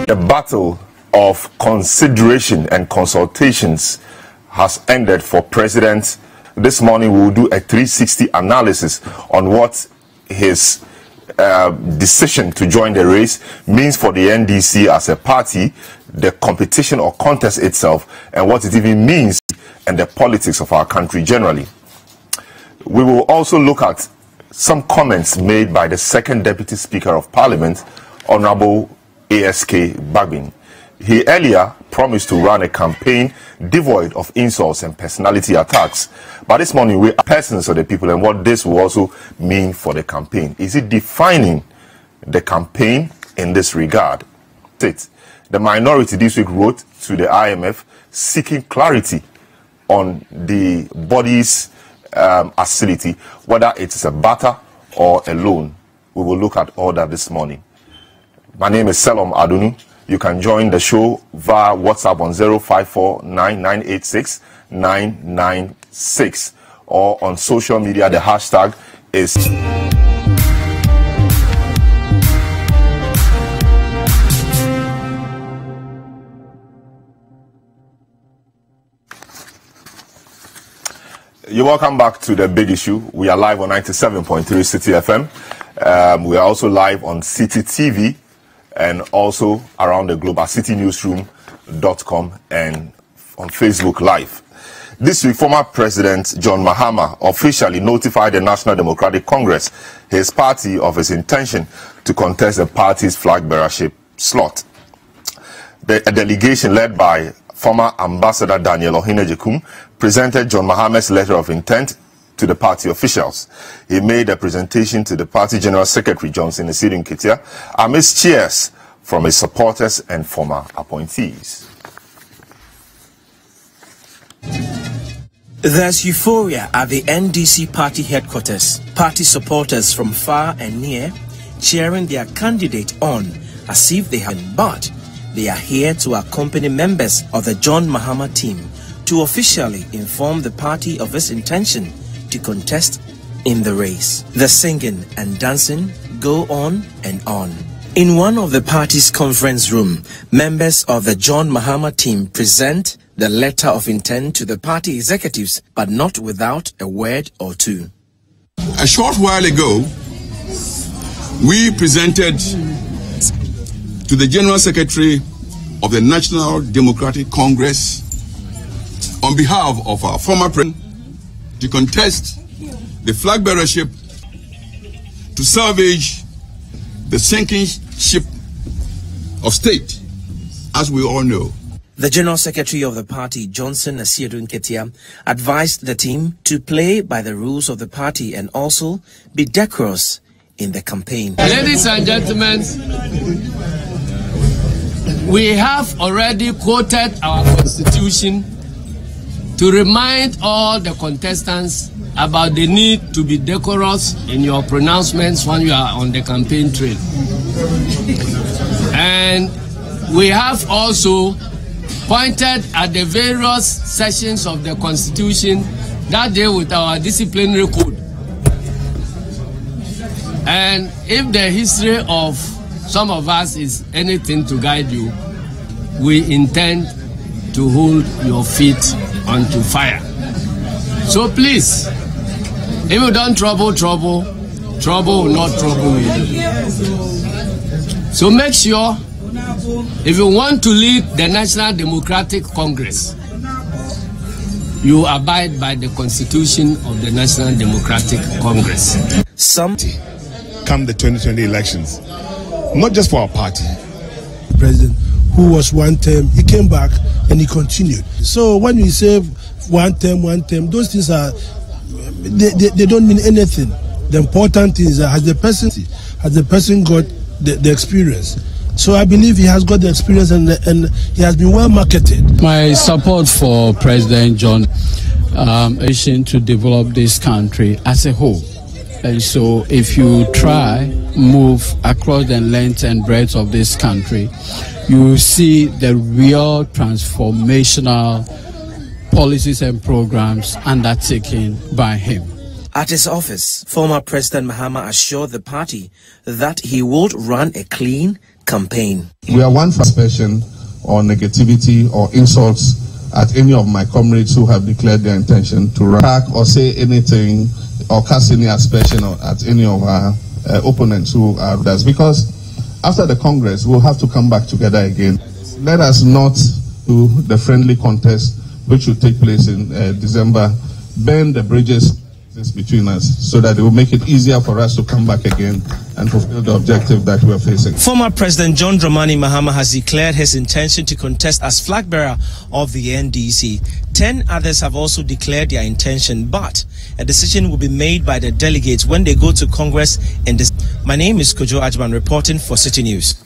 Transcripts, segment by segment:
The battle of consideration and consultations has ended for President. This morning we will do a 360 analysis on what his decision to join the race means for the NDC as a party, the competition or contest itself, and what it even means and the politics of our country generally. We will also look at some comments made by the second Deputy Speaker of Parliament, Honorable ASK Bagbin. He earlier promised to run a campaign devoid of insults and personality attacks. But this morning we are persons of the people and what this will also mean for the campaign. Is it defining the campaign in this regard? The minority this week wrote to the IMF seeking clarity on the body's facility, whether it is a barter or a loan. We will look at all that this morning. My name is Selorm Adonoo. You can join the show via WhatsApp on 054-9986-996 or on social media. The hashtag is You're welcome back to The Big Issue. We are live on 97.3 City FM. We are also live on City TV and also around the globe at citynewsroom.com and on Facebook Live. This week, former President John Mahama officially notified the National Democratic Congress, his party, of his intention to contest the party's flag bearership slot. A delegation led by former Ambassador Daniel Ohinejekum presented John Mahama's letter of intent to the party officials. He made a presentation to the party General Secretary Johnson Nketia amidst cheers from his supporters and former appointees. There's euphoria at the NDC party headquarters. Party supporters from far and near cheering their candidate on as if they had, but they are here to accompany members of the John Mahama team to officially inform the party of its intention to contest in the race. The singing and dancing go on and on. In one of the party's conference room, members of the John Mahama team present the letter of intent to the party executives, but not without a word or two. A short while ago, we presented to the General Secretary of the National Democratic Congress on behalf of our former president to contest the flag bearership to salvage the sinking ship of state, as we all know. The General Secretary of the party, Johnson Nketia, advised the team to play by the rules of the party and also be decorous in the campaign. Ladies and gentlemen, we have already quoted our constitution to remind all the contestants about the need to be decorous in your pronouncements when you are on the campaign trail. And we have also pointed at the various sections of the constitution that deal with our disciplinary code. And if the history of some of us is anything to guide you, we intend to hold your feet onto fire. So please, if you don't trouble will not trouble you. So make sure, if you want to lead the National Democratic Congress, you abide by the Constitution of the National Democratic Congress. Come the 2020 elections, not just for our party. President who was one term, he came back and he continued. So when we say one term, those things are, they don't mean anything. The important thing is that has the person got the experience? So I believe he has got the experience and he has been well marketed. My support for President John to develop this country as a whole. And so if you move across the length and breadth of this country, you see the real transformational policies and programs undertaken by him. At his office, former President Mahama assured the party that he would run a clean campaign. We are one for aspersion or negativity or insults at any of my comrades who have declared their intention to attack or say anything or cast any aspersion at any of our opponents who are with us. Because after the Congress, we'll have to come back together again. Let us not do the friendly contest which will take place in December, burn the bridges between us so that it will make it easier for us to come back again and fulfill the objective that we are facing. Former President John Mahama has declared his intention to contest as flag bearer of the NDC. 10 others have also declared their intention, but a decision will be made by the delegates when they go to Congress in this. My name is Cudjoe Abban reporting for City News.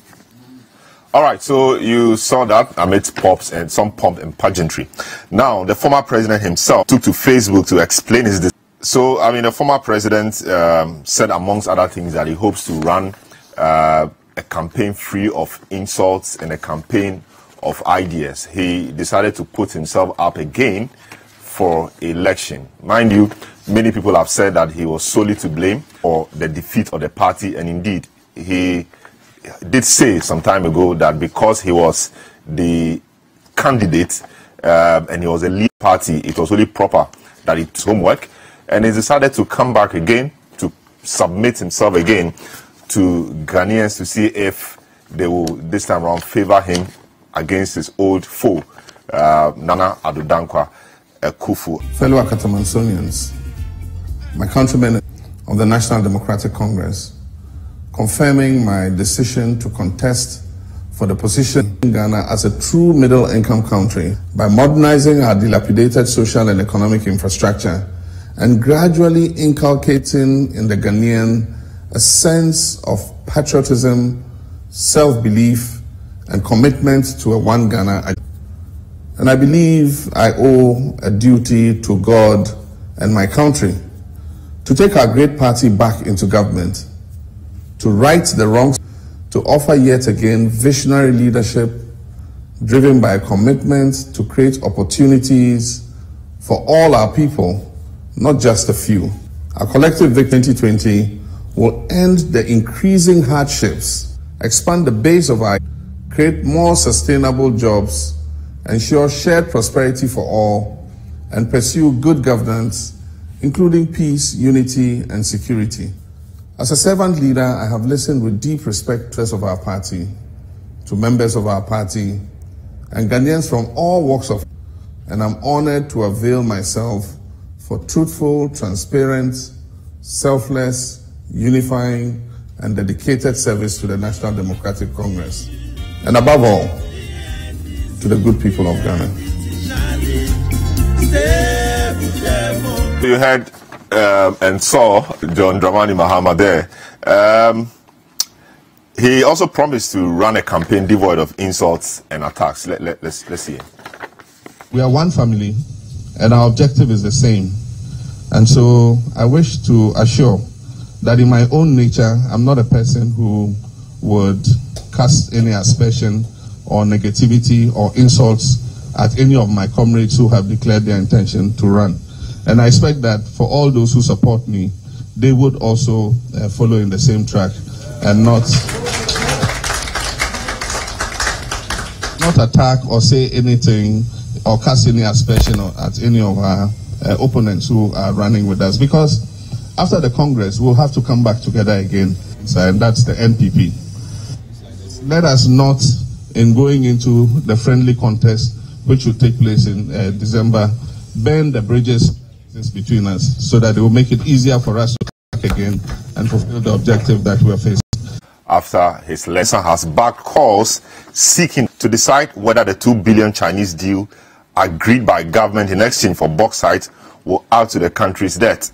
All right, so you saw that amidst pops and some pomp and pageantry. Now, the former president himself took to Facebook to explain his decision. So, I mean, the former president said, amongst other things, that he hopes to run a campaign free of insults and a campaign of ideas. He decided to put himself up again for election. Mind you, many people have said that he was solely to blame for the defeat of the party, and indeed, he did say some time ago that because he was the candidate and he was a lead party, it was only proper that it's homework. And he decided to come back again, to submit himself again to Ghanaians to see if they will this time around favor him against his old foe, Nana Addo Dankwa Kufu. Fellow Akatamansonians, my countrymen of the National Democratic Congress, confirming my decision to contest for the position in Ghana as a true middle-income country by modernizing our dilapidated social and economic infrastructure and gradually inculcating in the Ghanaian a sense of patriotism, self-belief, and commitment to a one Ghana. And I believe I owe a duty to God and my country to take our great party back into government, to right the wrongs, to offer yet again visionary leadership driven by a commitment to create opportunities for all our people, not just a few. Our collective victory 2020 will end the increasing hardships, expand the base of our, create more sustainable jobs, ensure shared prosperity for all, and pursue good governance, including peace, unity, and security. As a servant leader, I have listened with deep respect to of our party, to members of our party, and Ghanaians from all walks of life, and I'm honored to avail myself for truthful, transparent, selfless, unifying, and dedicated service to the National Democratic Congress, and above all, to the good people of Ghana. You heard and saw John Mahama there. He also promised to run a campaign devoid of insults and attacks. Let's see it. We are one family, and our objective is the same. And so I wish to assure that in my own nature, I'm not a person who would cast any aspersion or negativity or insults at any of my comrades who have declared their intention to run. And I expect that for all those who support me, they would also follow in the same track and not not attack or say anything or cast any aspersion at any of our opponents who are running with us, because after the Congress we'll have to come back together again, and that's the NPP. Let us not, in going into the friendly contest which will take place in December, burn the bridges between us, so that it will make it easier for us to come back again and fulfill the objective that we are facing. After his lesson has backed calls seeking to decide whether the 2 billion Chinese deal agreed by government in exchange for bauxite will add to the country's debt.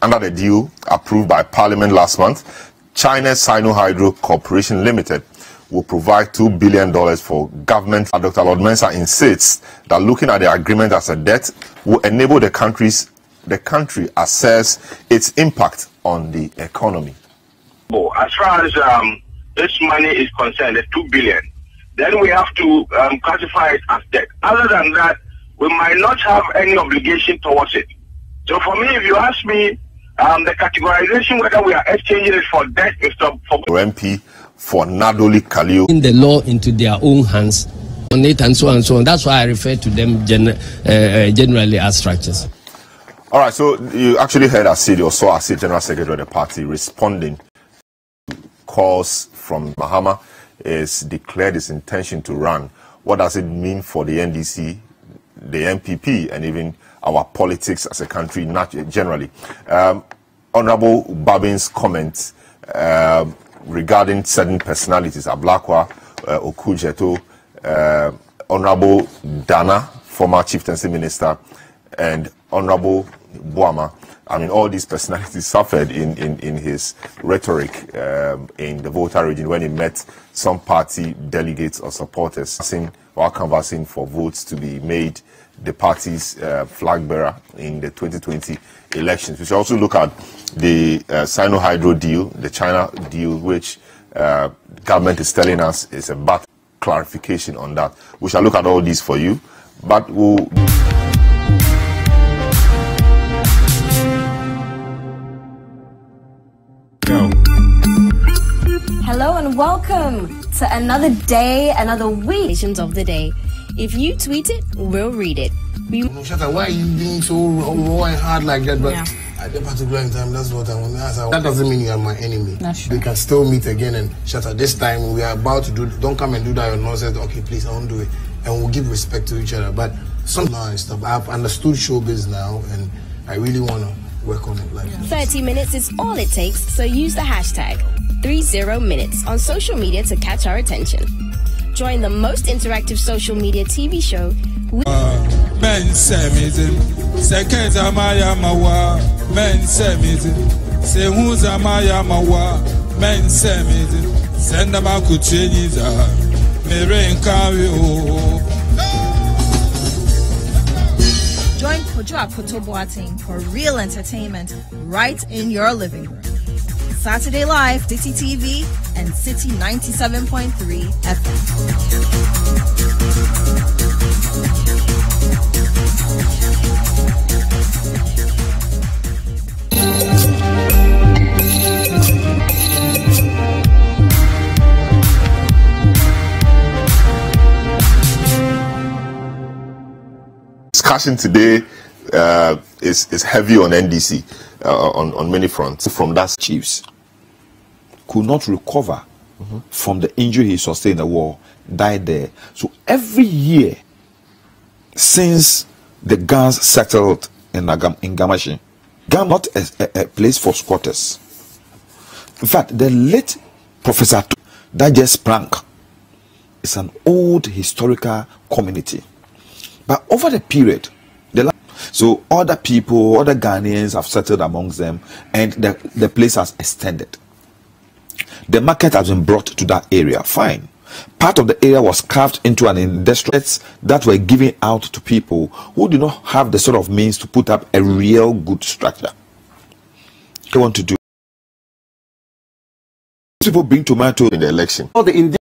Under the deal approved by Parliament last month, China's Sino-Hydro Corporation Limited will provide $2 billion for government. Dr. Lord Mensah insists that looking at the agreement as a debt will enable the country assess its impact on the economy. As far as this money is concerned, the 2 billion, then we have to classify it as debt. Other than that, we might not have any obligation towards it. So for me, if you ask me, the categorization whether we are exchanging it for debt is for MP for Nadoli Kalio. In the law into their own hands on it and so on and so on. That's why I refer to them generally as structures. All right, so you actually heard Asidi, or saw Asidi, General Secretary of the party, responding to calls from Mahama. Is declared his intention to run. What does it mean for the NDC, the MPP, and even our politics as a country, not generally? Honorable Bagbin's comments regarding certain personalities, Ablakwa, Cudjoe, Honorable Dana, former Chieftaincy Minister, and Honorable Boama. I mean, all these personalities suffered in his rhetoric in the Volta region when he met some party delegates or supporters while canvassing for votes to be made the party's flag bearer in the 2020 elections. We should also look at the Sino-Hydro deal, the China deal, which government is telling us is a bad clarification on that. We shall look at all these for you, but we'll... Hello and welcome to another day, another week of the day. If you tweet it, we'll read it. Shatta, why are you being so raw and hard like that? But at that particular time, that's what I want to ask. That doesn't mean you are my enemy. We can still meet again, and Shatta, this time we are about to do, don't come and do that nonsense. Okay, please, I won't do it. And we'll give respect to each other. But some stuff, I've understood showbiz now, and I really want to work on it. Like 30 minutes is all it takes, so use the hashtag 30minutes on social media to catch our attention. Join the most interactive social media TV show. Men semizim, sekeza maya mawa. Men semizim, sehuza maya mawa. Men semizim, senda makucheniza. Merenkawi o. Join Cudjoe for real entertainment right in your living room. Saturday Live, City TV, and City 97.3 FM. Discussion today is heavy on NDC on many fronts. From that, chiefs could not recover from the injury he sustained in the war, died there. So every year since the guns settled in Gamashi, Gam not a place for squatters. In fact, the late Professor that just sprang is an old historical community. But over the period, so other people, other Ghanaians have settled amongst them, and the place has extended. The market has been brought to that area. Fine. Part of the area was carved into an industrial that were given out to people who did not have the sort of means to put up a real good structure. They want to do. People bring tomato in the election. All the